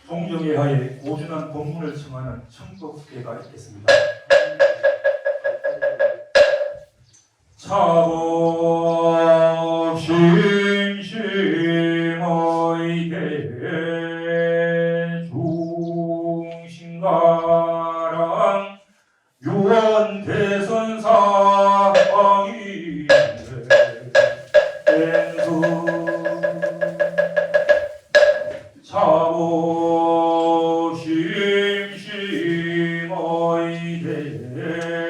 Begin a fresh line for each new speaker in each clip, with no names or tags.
종정에 하에 고준한 법문을 청하는 청법회가 있겠습니다. 차법 심심의 대중신가랑 유언 대선사방이 수 차법 심심의 대중신가랑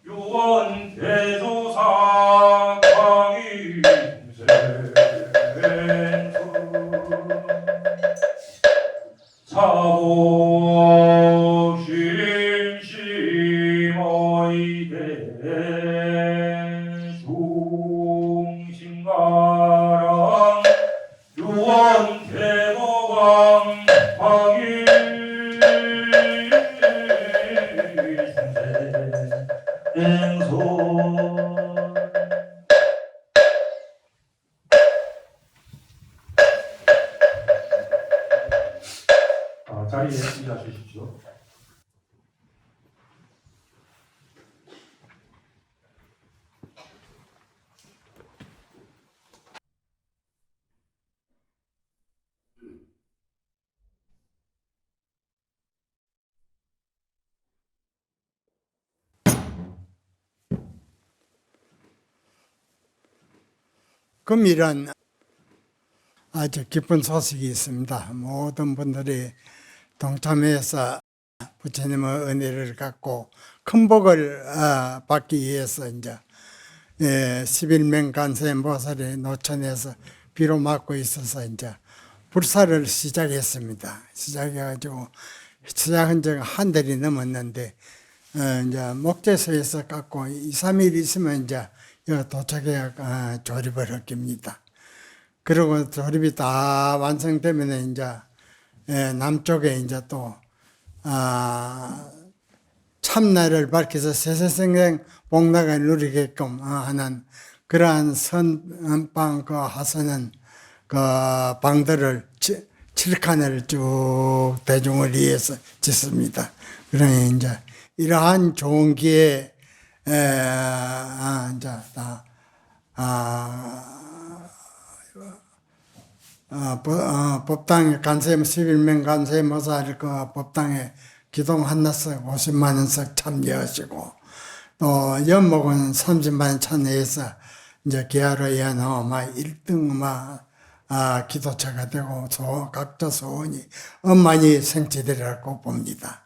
유언 대조사방이 차법 심심의 대중신가랑 유언 대보강 방일생소 자리에 앉아주십시오.
금일은 아주 기쁜 소식이 있습니다. 모든 분들이 동참해서 부처님의 은혜를 갖고 큰 복을 받기 위해서 이제 11명 간세음보살의 노천에서 비로 맞고 있어서 이제 불사를 시작했습니다. 시작해가지고 시작한 지가 한 달이 넘었는데 이제 목재소에서 갖고 2, 3일 있으면 이제 여기 도착해 조립을 할 겁니다. 그리고 조립이 다 완성되면 이제 남쪽에 이제 또 참나를 밝혀서 세세생생 복락을 누리게끔 하는 그러한 선방 그 하선은 그 방들을 7칸을 쭉 대중을 위해서 짓습니다. 그러니 이제 이러한 좋은 기회에 이제 다 법당에 간세음 11명 간세음보살 그 법당에 기동 한나석 50만 원씩 참여하시고 또 연목은 30만 원 참여해서 이제 기하로 이어놓어 막 1등 기도처가 되고 각자 소원이 엄만히 성취되리라고 봅니다.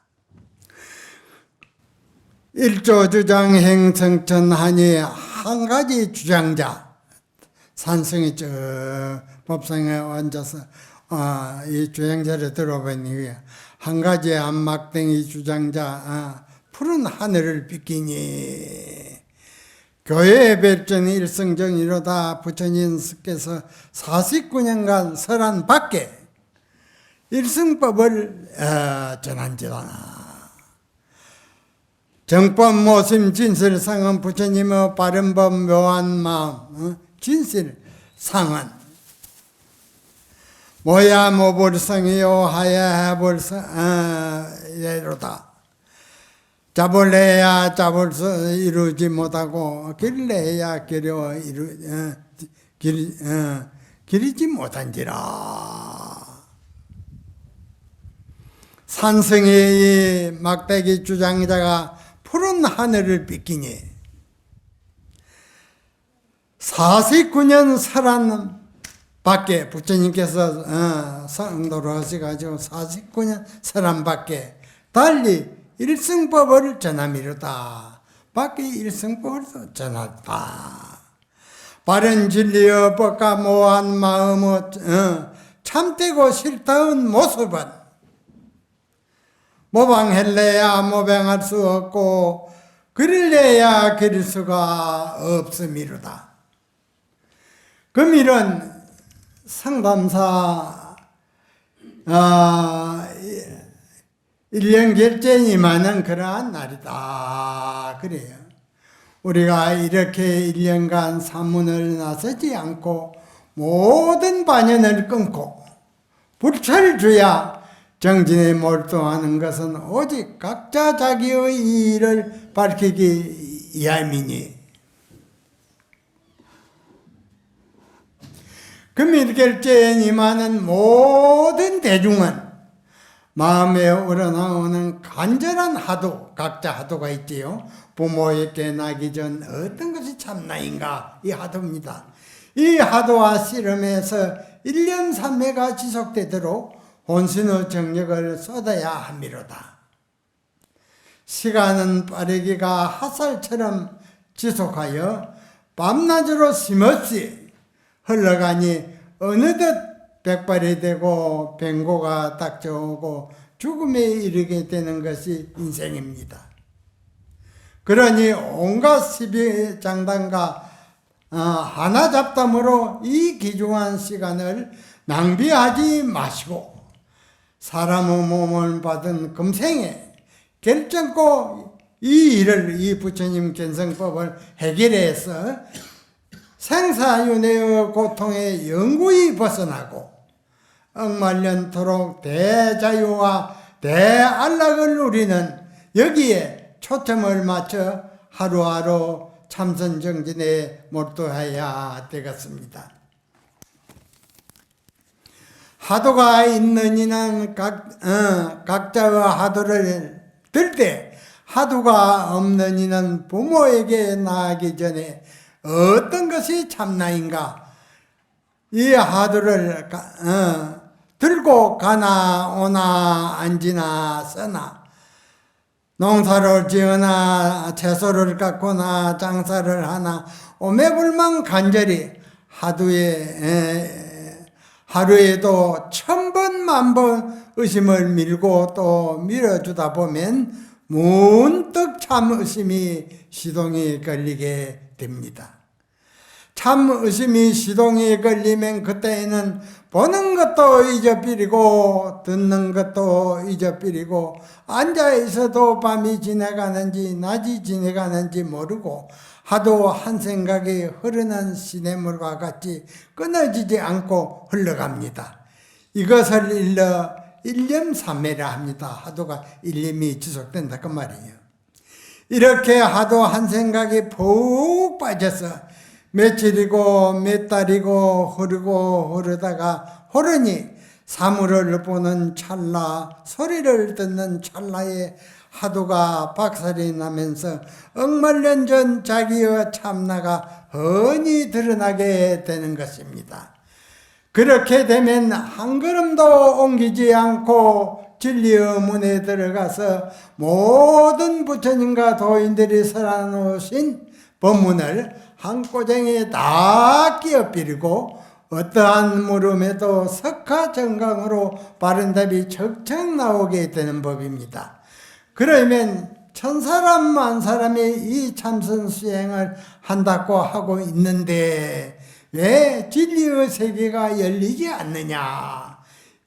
일조 주장 행성천하니 한 가지 주장자 산성이 저 법상에 앉아서 이 주장자를 들어보니 한 가지 안막댕이 주장자 푸른 하늘을 비키니 교회의 발전이 일성정이로다. 부처님께서 49년간 설한 밖에 일승법을 전한지라. 정법 모심 진실 상은 부처님의 바른법 묘한 마음 진실 상은 모야 모불성이요 하야 해볼성예로다. 잡을래야 잡을 수 이루지 못하고 기를래야 기르지 못한지라. 산성의 막대기 주장자가 푸른 하늘을 비키니 49년 살았는 밖에 부처님께서 성도로 하셔가지고 49년 살았는 밖에 달리 일승법을 전함이로다. 밖에 일승법을 전했다. 바른 진리의 법과 모한 마음의 참되고 싫다는 모습은 모방할래야 모방할 수 없고 그릴래야 그릴 수가 없음이로다. 금일은 상담사 1년 결전이 많은 그러한 날이다. 그래요. 우리가 이렇게 1년간 산문을 나서지 않고 모든 반연을 끊고 불철 주야 정진에 몰두하는 것은 오직 각자 자기의 일을 밝히기 위함이니 금일결제에 임하는 모든 대중은 마음에 우러나오는 간절한 하도, 각자 하도가 있지요. 부모에게 나기 전 어떤 것이 참나인가, 이 하도입니다. 이 하도와 씨름에서 1년 3회가 지속되도록 혼신의 정력을 쏟아야 함이로다. 시간은 빠르기가 핫살처럼 지속하여 밤낮으로 쉼없이 흘러가니 어느덧 백발이 되고 병고가 닥쳐오고 죽음에 이르게 되는 것이 인생입니다. 그러니 온갖 시비장단과 하나잡담으로 이 귀중한 시간을 낭비하지 마시고 사람의 몸을 받은 금생에 결정코 이 일을, 이 부처님 견성법을 해결해서 생사윤회의 고통에 영구히 벗어나고 억말년토록 대자유와 대안락을 누리는 여기에 초점을 맞춰 하루하루 참선정진에 몰두해야 되겠습니다. 하도가 있는 이는 각자의 하도를 들 때 하도가 없는 이는 부모에게 나아가기 전에 어떤 것이 참나인가? 이 하도를 들고 가나 오나 앉으나 서나 농사를 지으나 채소를 깎거나 장사를 하나 오매불망 간절히 하루에도 1000번 만번 의심을 밀고 또 밀어주다 보면 문득 참 의심이 시동이 걸리게 됩니다. 참 의심이 시동이 걸리면 그때에는 보는 것도 잊어버리고 듣는 것도 잊어버리고 앉아있어도 밤이 지나가는지 낮이 지나가는지 모르고 하도 한 생각이 흐르는 시냇물과 같이 끊어지지 않고 흘러갑니다. 이것을 일러 일념삼매라 합니다. 하도가 일념이 지속된다 그 말이에요. 이렇게 하도 한 생각이 푹 빠져서 며칠이고 몇 달이고 흐르다가 흐르니 사물을 보는 찰나 소리를 듣는 찰나에 하도가 박살이 나면서 억만년 전 자기의 참나가 훤히 드러나게 되는 것입니다. 그렇게 되면 한 걸음도 옮기지 않고 진리의 문에 들어가서 모든 부처님과 도인들이 설해놓으신 법문을 한 꼬쟁이에 다 끼어버리고 어떠한 물음에도 석하정강으로 바른 답이 척척 나오게 되는 법입니다. 그러면 천사람 만사람이 이 참선 수행을 한다고 하고 있는데 왜 진리의 세계가 열리지 않느냐?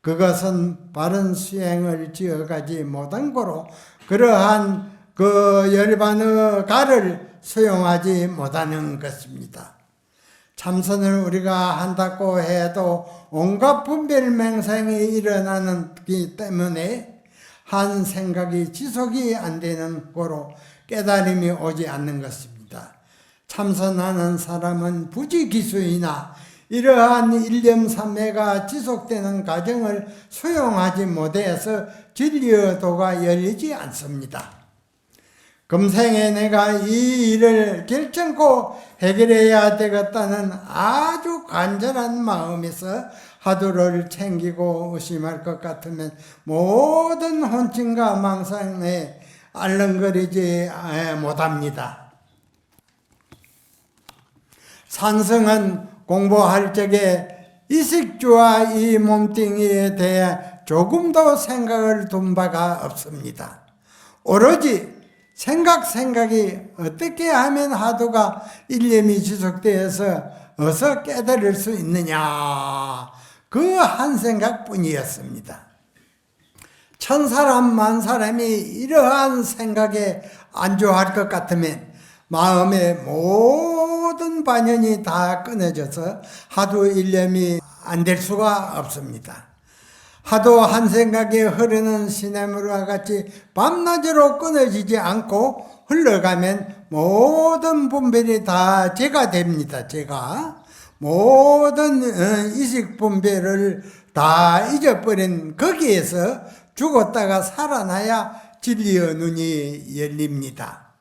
그것은 바른 수행을 지어가지 못한 거로 그러한 그 열반의 가를 수용하지 못하는 것입니다. 참선을 우리가 한다고 해도 온갖 분별맹상이 일어나기 때문에 한 생각이 지속이 안 되는 거로 깨달음이 오지 않는 것입니다. 참선하는 사람은 부지기수이나 이러한 일념삼매가 지속되는 과정을 수용하지 못해서 진리의 도가 열리지 않습니다. 금생에 내가 이 일을 결정코 해결해야 되겠다는 아주 간절한 마음에서 하도를 챙기고 의심할 것 같으면 모든 혼침과 망상에 알렁거리지 못합니다. 산성은 공부할 적에 이식주와 이 몸뚱이에 대해 조금도 생각을 둔 바가 없습니다. 오로지 생각이 어떻게 하면 하도가 일념이 지속되어서 어서 깨달을 수 있느냐, 그 한 생각뿐이었습니다. 천사람 만사람이 이러한 생각에 안주할 것 같으면 마음의 모든 반연이 다 끊어져서 하도 일념이 안 될 수가 없습니다. 하도 한 생각에 흐르는 시냇물과 같이 밤낮으로 끊어지지 않고 흘러가면 모든 분별이 다 제가 됩니다. 제가 모든 이식 분별을 다 잊어버린 거기에서 죽었다가 살아나야 진리의 눈이 열립니다.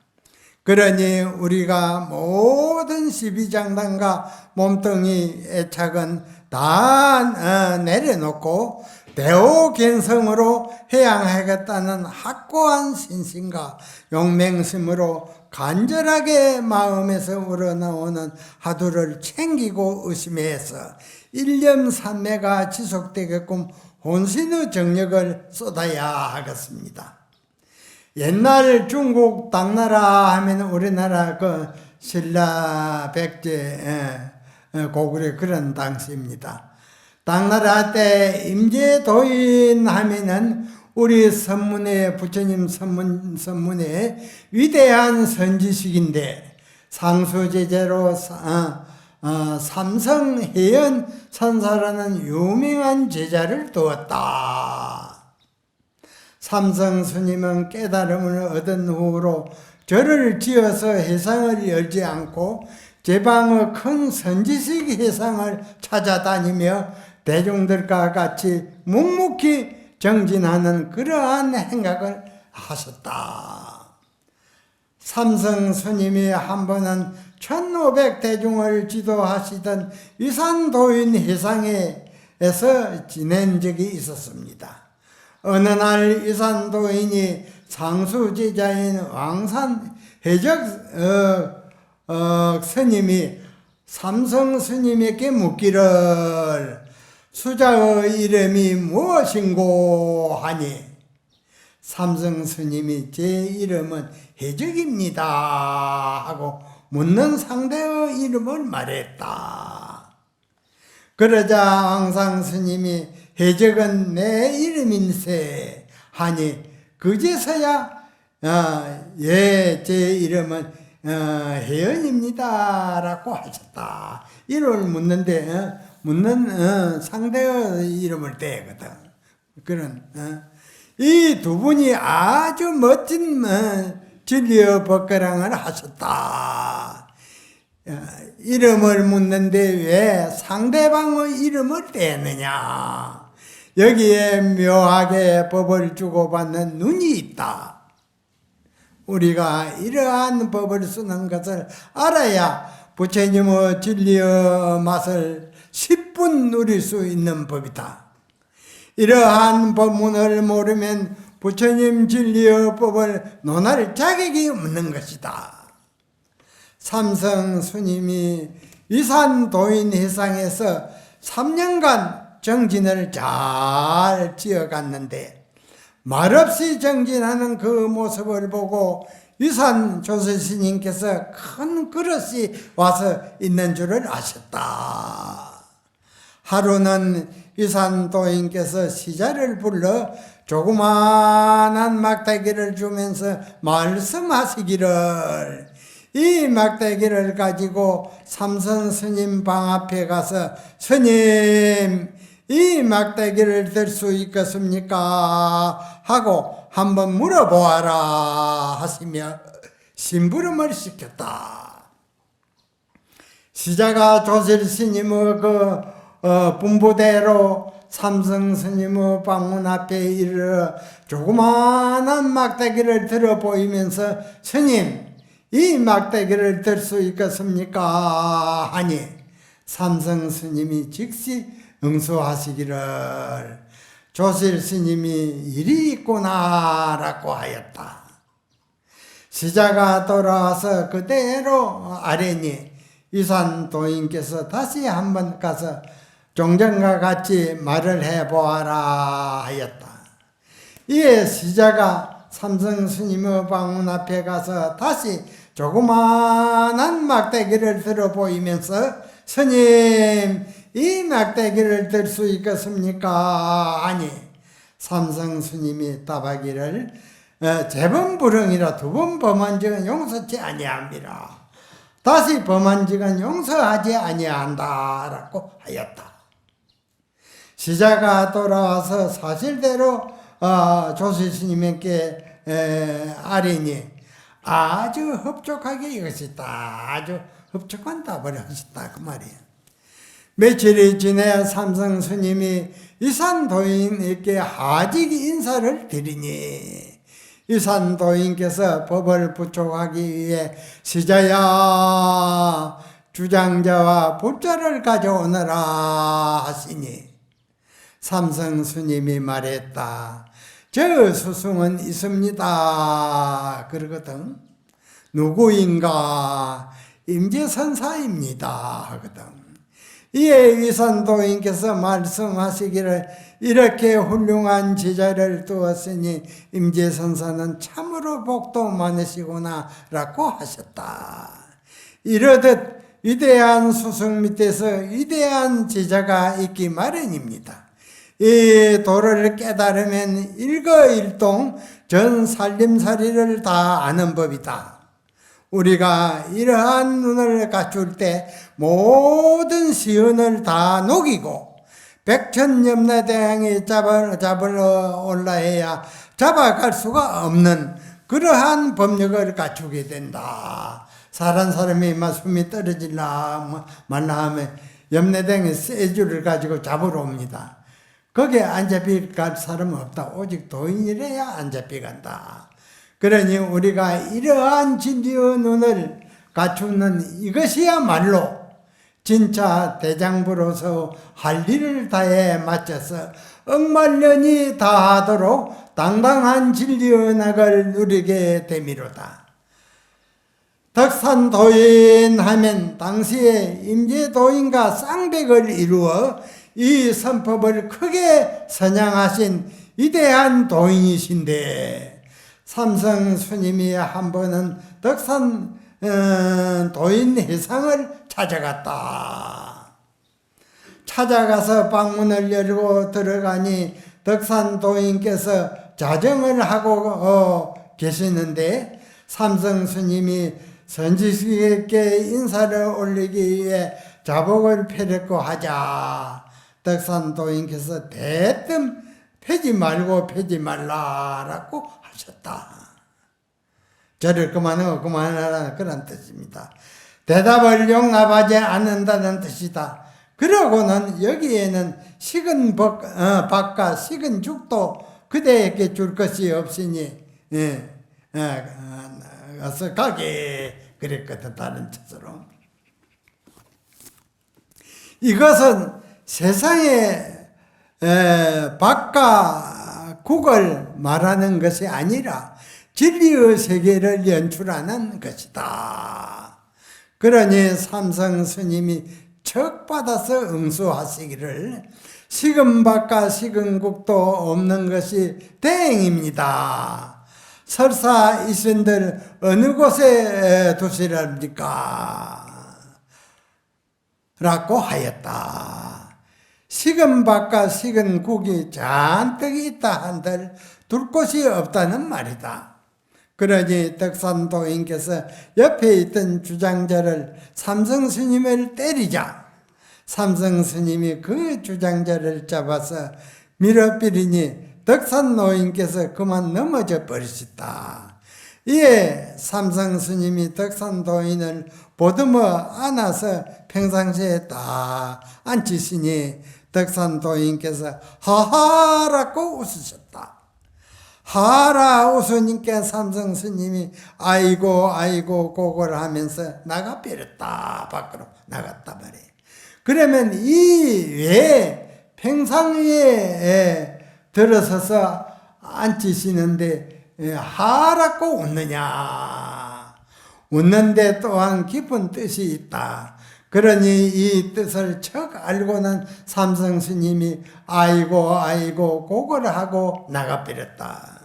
그러니 우리가 모든 시비장단과 몸뚱이 애착은 다 내려놓고 대오견성으로 해양하겠다는 확고한 신심과 용맹심으로 간절하게 마음에서 우러나오는 화두를 챙기고 의심해서 일념삼매가 지속되게끔 혼신의 정력을 쏟아야 하겠습니다. 옛날 중국 당나라 하면 우리나라 그 신라 백제 고구려 그런 당시입니다. 당나라 때 임재도인 하면은 우리 선문에 부처님 선문에 위대한 선지식인데 상수제자로 삼성해연 선사라는 유명한 제자를 두었다. 삼성 스님은 깨달음을 얻은 후로 절을 지어서 회상을 열지 않고 제방의 큰 선지식 회상을 찾아다니며 대중들과 같이 묵묵히 정진하는 그러한 행각을 하셨다. 삼성 스님이 한 번은 1500대중을 지도하시던 위산도인 회상에서 지낸 적이 있었습니다. 어느 날 위산도인이 상수제자인 왕산 해적 스님이 삼성 스님에게 묻기를 수자의 이름이 무엇인고 하니 삼성 스님이 제 이름은 해적입니다 하고 묻는 상대의 이름을 말했다. 그러자 왕상 스님이 해적은 내 이름인세 하니 그제서야 제 이름은 혜연입니다 라고 하셨다. 이름을 묻는 상대의 이름을 대거든. 그런 이 두 분이 아주 멋진 진리의 법가랑을 하셨다. 이름을 묻는데 왜 상대방의 이름을 대느냐. 여기에 묘하게 법을 주고받는 눈이 있다. 우리가 이러한 법을 쓰는 것을 알아야 부처님의 진리의 맛을 10분 누릴 수 있는 법이다. 이러한 법문을 모르면 부처님 진리의 법을 논할 자격이 없는 것이다. 삼성 스님이 위산도인 회상에서 3년간 정진을 잘 지어갔는데 말없이 정진하는 그 모습을 보고 위산 조실스님께서 큰 그릇이 와서 있는 줄을 아셨다. 하루는 위산도인께서 시자를 불러 조그마한 막대기를 주면서 말씀하시기를 이 막대기를 가지고 삼선 스님 방 앞에 가서 스님 이 막대기를 들 수 있겠습니까? 하고 한번 물어보아라 하시며 심부름을 시켰다. 시자가 조실스님의 분부대로 삼성 스님의 방문 앞에 이르러 조그마한 막대기를 들어 보이면서 스님 이 막대기를 들 수 있겠습니까? 하니 삼성 스님이 즉시 응수하시기를 조실 스님이 일이 있구나 라고 하였다. 시자가 돌아와서 그대로 아뢰니 위산도인께서 다시 한번 가서 종전과 같이 말을 해보아라 하였다. 이에 시자가 삼성 스님의 방문 앞에 가서 다시 조그마한 막대기를 들어 보이면서 스님 이 막대기를 들 수 있겠습니까? 하니 삼성 스님이 답하기를 재범불응이라 두 번 범한 적은 용서치 아니함이라. 다시 범한 적은 용서하지 아니한다라고 하였다. 시자가 돌아와서 사실대로 조실 스님께 아뢰니 아주 흡족하게 이것이다. 아주 흡족한 답을 하셨다 그 말이에요. 며칠이 지내야 삼성 스님이 이산도인에게 하직 인사를 드리니 이산도인께서 법을 부촉하기 위해 시자야 주장자와 불자를 가져오너라 하시니 삼성 스님이 말했다. 저 스승은 있습니다. 그러거든. 누구인가? 임재선사입니다. 하거든. 이에 위산도인께서 말씀하시기를 이렇게 훌륭한 제자를 두었으니 임재선사는 참으로 복도 많으시구나 라고 하셨다. 이러듯 위대한 스승 밑에서 위대한 제자가 있기 마련입니다. 이 도를 깨달으면 일거일동 전 살림살이를 다 아는 법이다. 우리가 이러한 눈을 갖출 때 모든 시은을 다 녹이고 백천염라대왕이 잡으러 올라해야 잡아갈 수가 없는 그러한 법력을 갖추게 된다. 사람 사람이 숨이 떨어질라 말라 하면 염라대왕이 쇠줄을 가지고 잡으러 옵니다. 거기에 안 잡혀갈 사람은 없다. 오직 도인이래야 안 잡혀간다. 그러니 우리가 이러한 진리의 눈을 갖추는 이것이야말로 진짜 대장부로서 할 일을 다해 마쳐서 억만년이 다하도록 당당한 진리의 낙을 누리게 되미로다. 덕산도인 하면 당시에 임재도인과 쌍백을 이루어 이 선법을 크게 선양하신 위대한 도인이신데 삼성 스님이 한 번은 덕산 도인 회상을 찾아갔다. 찾아가서 방문을 열고 들어가니 덕산 도인께서 자정을 하고 계시는데 삼성 스님이 선지식에게 인사를 올리기 위해 자복을 펴려고 하자 덕산 도인께서 대뜸 펴지 말라라고 하셨다. 저를 그만하라 그런 뜻입니다. 대답을 용납하지 않는다는 뜻이다. 그러고는 여기에는 식은 밥과 식은 죽도 그대에게 줄 것이 없으니 어서 가게 그랬거든. 다른 뜻으로 이것은 세상에 밥과 국을 말하는 것이 아니라 진리의 세계를 연출하는 것이다. 그러니 삼성 스님이 척 받아서 응수하시기를 식은 밥과 식은 국도 없는 것이 다행입니다. 설사 이신들 어느 곳에 두시랍니까? 라고 하였다. 식은 밥과 식은 국이 잔뜩 있다 한들 둘 곳이 없다는 말이다. 그러니 덕산도인께서 옆에 있던 주장자를 삼성 스님을 때리자 삼성 스님이 그 주장자를 잡아서 밀어버리니 덕산 노인께서 그만 넘어져 버리셨다. 이에 삼성 스님이 덕산 도인을 보듬어 안아서 평상시에 딱 앉히시니 덕산 도인께서 하하라고 웃으셨다. 하라 웃으니까 삼성 스님이 아이고 고걸 하면서 나가버렸다. 밖으로 나갔다 말이에요. 그러면 이 왜 평상위에 들어서서 앉히시는데 하라고 웃느냐. 웃는데 또한 깊은 뜻이 있다. 그러니 이 뜻을 척 알고는 삼성 스님이 아이고 고걸 하고 나가버렸다.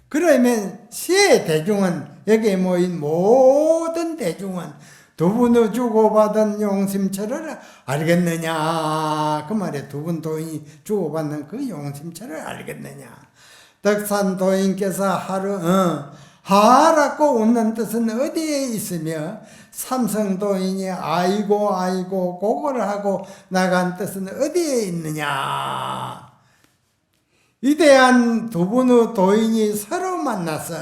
그러면 시의 대중은 여기에 모인 모든 대중은 두 분의 주고받은 용심처를 알겠느냐. 그 말에 두 분 도인이 주고받는 그 용심처를 알겠느냐. 덕산 도인께서 하라고 웃는 뜻은 어디에 있으며 삼성 도인이 아이고 아이고 고거를 하고 나간 뜻은 어디에 있느냐. 위대한 두 분의 도인이 서로 만나서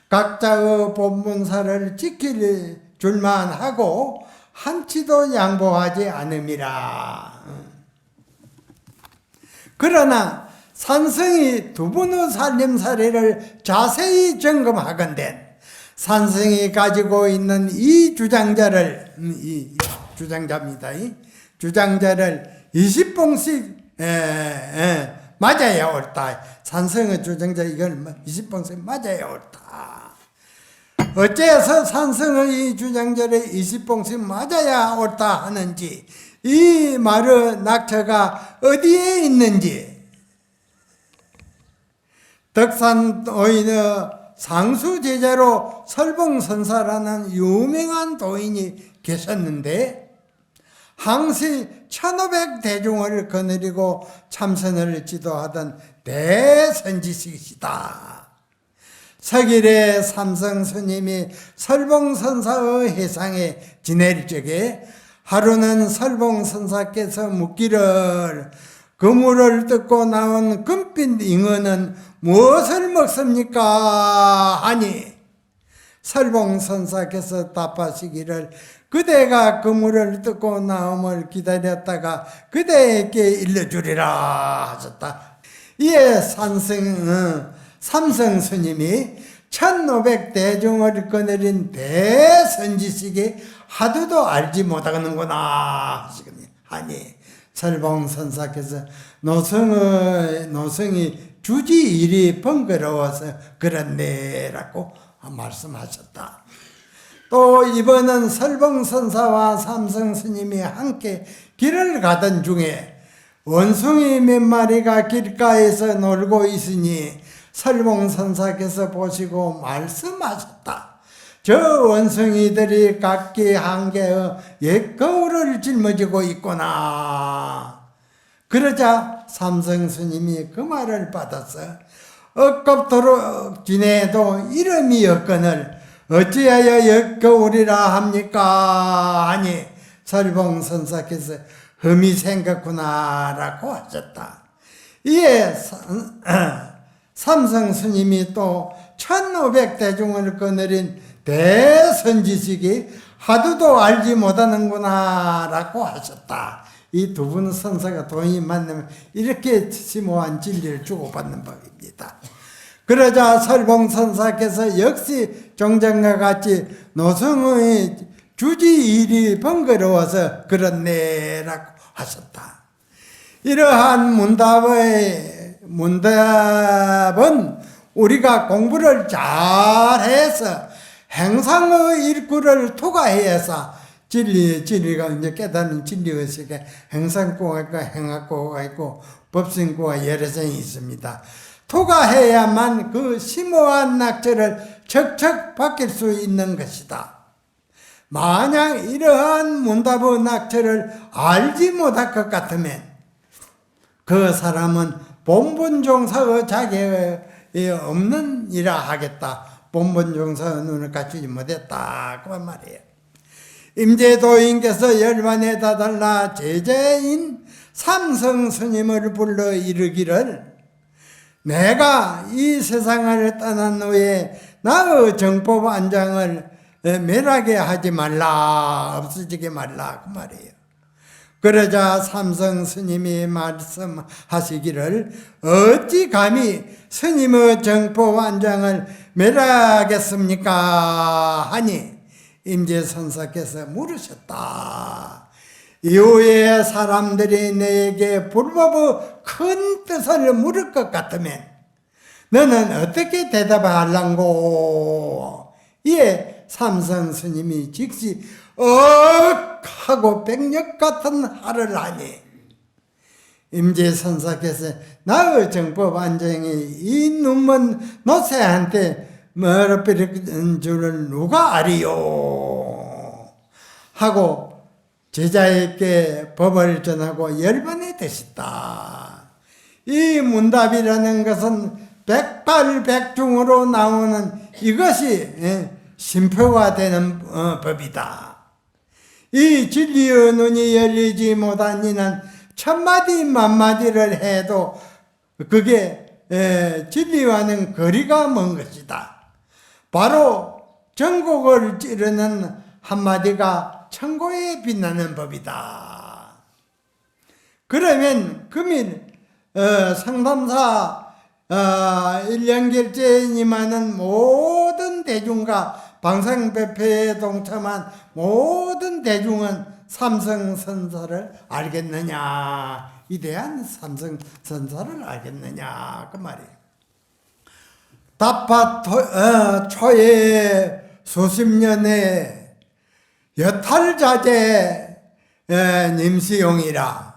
각자의 본분사를 지킬 줄만 하고 한치도 양보하지 않음이라. 그러나 산성이 두 분의 살림살이를 자세히 점검하건대 산성이 가지고 있는 이 주장자를 주장자를 20봉씩 맞아야 옳다. 산성의 주장자 이걸 20봉씩 맞아야 옳다. 어째서 산성의 이 주장자를 20봉씩 맞아야 옳다 하는지, 이 말의 낙처가 어디에 있는지, 덕산도인의 상수제자로 설봉선사라는 유명한 도인이 계셨는데 항시 1500대중을 거느리고 참선을 지도하던 대선지식이시다. 석일의 삼성스님이 설봉선사의 해상에 지낼 적에 하루는 설봉선사께서 묻기를 그물을 뜯고 나온 금빛 잉어는 무엇을 먹습니까? 하니 설봉선사께서 답하시기를 그대가 그물을 뜯고 나옴을 기다렸다가 그대에게 일러주리라 하셨다. 이에 삼성스님이 1500대중을 거느린 대선지식이 하도도 알지 못하는구나 하니 설봉선사께서 노성이 주지일이 번거로워서 그렇네라고 말씀하셨다. 또 이번은 설봉선사와 삼성스님이 함께 길을 가던 중에 원숭이 몇 마리가 길가에서 놀고 있으니 설봉선사께서 보시고 말씀하셨다. 저 원숭이들이 각기 한 개의 옛 거울을 짊어지고 있구나. 그러자 삼성스님이 그 말을 받아서 억겁도록 지내도 이름이 없거늘 어찌하여 옛 거울이라 합니까? 하니 설봉선사께서 흠이 생겼구나 라고 하셨다. 이에 삼성스님이 또 1500대중을 거느린 대선지식이 하도도 알지 못하는구나 라고 하셨다. 이 두 분 선사가 도인이 만나면 이렇게 심오한 진리를 주고받는 법입니다. 그러자 설봉선사께서 역시 종전과 같이 노성의 주지일이 번거로워서 그렇네 라고 하셨다. 이러한 문답은 우리가 공부를 잘해서 행상의 일구를 투과해서 진리가 이제 깨닫는 진리의식에 행상구가 있고 행악구가 있고 법신구가 여러 종이 있습니다. 투과해야만 그 심오한 낙처를 척척 바뀔 수 있는 것이다. 만약 이러한 문답의 낙처를 알지 못할 것 같으면 그 사람은 본분종사의 자격이 없는 이라 하겠다. 본분종사의 눈을 갖추지 못했다. 그 말이에요. 임재도인께서 열반에 다달라 제자인 삼성스님을 불러 이르기를 내가 이 세상을 떠난 후에 나의 정법 안장을 멸하게 하지 말라, 없어지게 말라 그 말이에요. 그러자 삼성스님이 말씀하시기를 어찌 감히 스님의 정법 안장을 멸하겠습니까? 하니 임재선사께서 물으셨다. 이후에 사람들이 내게 불법의 큰 뜻을 물을 것 같으면 너는 어떻게 대답할랑고? 이에 삼성스님이 즉시 하고 백력 같은 화를 하니 임재선사께서 나의 정법 안정이 이 눈먼 노새한테 멀어버린 줄을 누가 아리요? 하고 제자에게 법을 전하고 열반에 드셨다. 이 문답이라는 것은 백발백중으로 나오는 이것이 심표가 되는 법이다. 이 진리의 눈이 열리지 못한 이는 천마디 만마디를 해도 그게 진리와는 거리가 먼 것이다. 바로 전곡을 찌르는 한마디가 천고에 빛나는 법이다. 그러면 금일 상담사 일령결제님하는 모든 대중과 방상배패에 동참한 모든 대중은 삼성선사를 알겠느냐, 위대한 삼성선사를 알겠느냐 그 말이에요. 답파 초에 수십 년의 여탈자재 님시용이라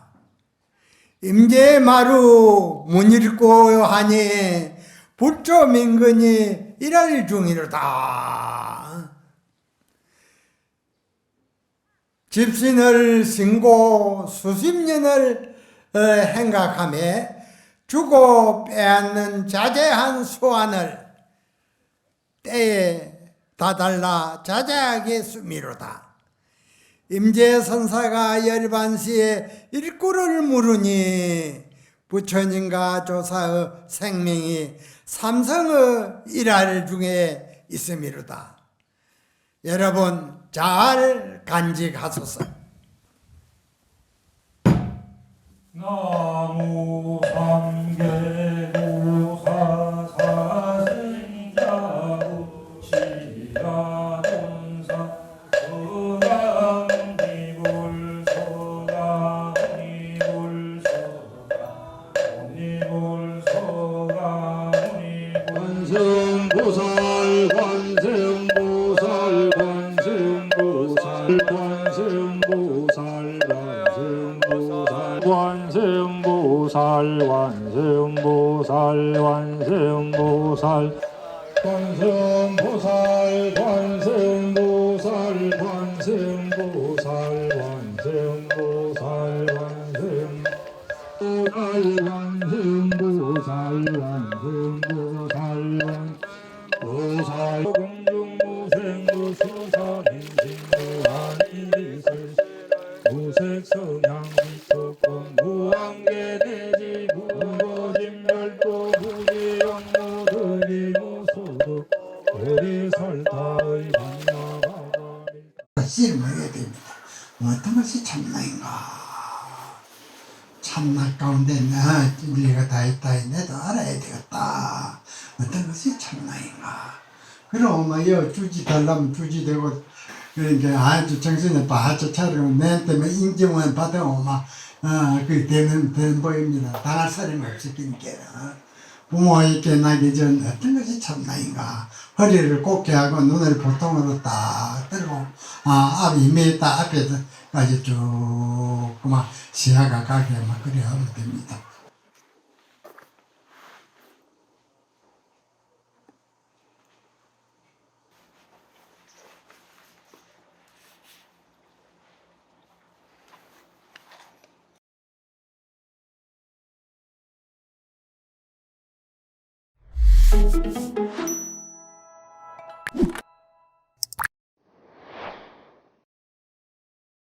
임제마루 문일고 하니 불조민근이 일할 중이로다. 집신을 신고 수십 년을 행각하며 주고 빼앗는 자제한 수완을 때에 다달라 자제하게 수미로다. 임재선사가 열반시에 일구를 물으니 부처님과 조사의 생명이 삼성의 일할 중에 있음이로다. 여러분 잘 간직하소서.
나무 삼계보사 사생자부 시라본사
실무해야 됩니다. 어떤 것이 참나인가? 참나 가운데 진리가 다 있다. 내도 알아야 되겠다. 어떤 것이 참나인가? 그럼 주지 달라면 주지 되고 그러니까 아주 정신을 바짝 차리고 내 때문에 인정을 받으면 그 되는 보입니다. 당할 사람이 없으니까. 부모에게 나기 전 어떤 것이 참나인가? 허리를 곱게 하고 눈을 보통으로 딱 들고 앞이 매다 앞에까지 쭉 그만 시야가 가게 그래 하면 됩니다.